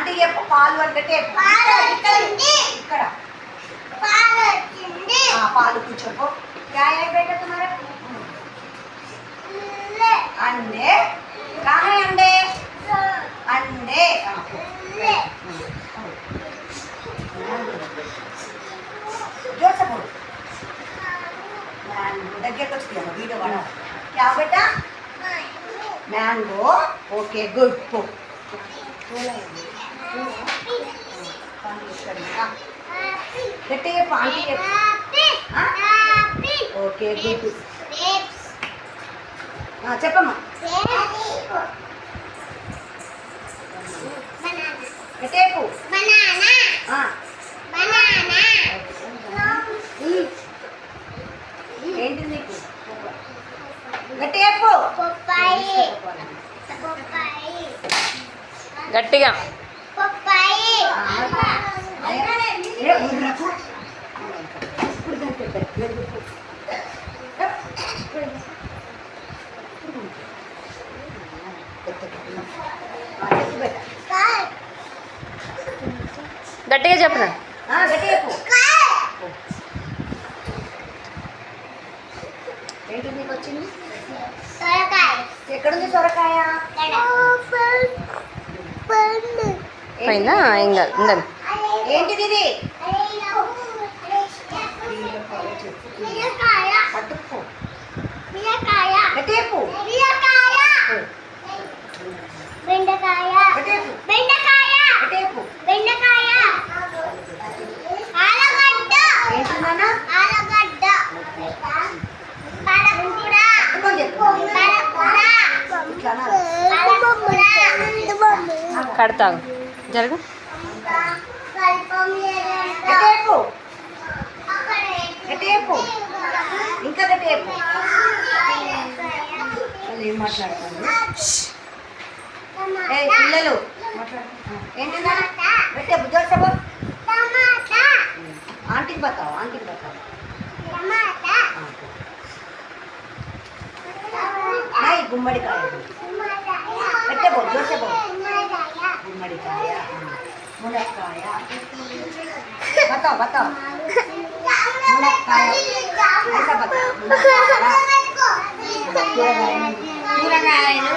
aunty చెప్పు పాలు అంటే ఇక్కడ పాలు కూర్చోపో क्या है बेटा तुम्हारा अंडे कहाँ है अंडे अंडे जोर से बोलो దగ్గరకు వచ్చి వీడియో వాడ क्या बेटा मैंगो ओके गुड पो गट्टी पानी ओके गुड చెప్పమ్మా గట్టేపు ఏంటి నీకు గట్టేపు గట్టిగా గట్టిగా చెప్పనా ఏంటి నీకు వచ్చింది ఎక్కడుంది సొరకాయ పోయిందా ఇంకా ఉందండి ఏంటిది ఇది పట్టుకో గట్టేపు కడతావు జరుగు గట్టేపు ఇంకా గట్టేపు ఏం మాట్లాడుతుంది పిల్లలు ఏంటి పెట్టే బుద్ధి సబో ఆంటీకి బతావు ఆంటీకి బతావు గుమ్మడికాయ పెట్టే బో జోసే బో గుమ్మడికాయ మునక్కాయ బతావు బతావు మునక్కాయ ऐसा बताओ కూరగాయలు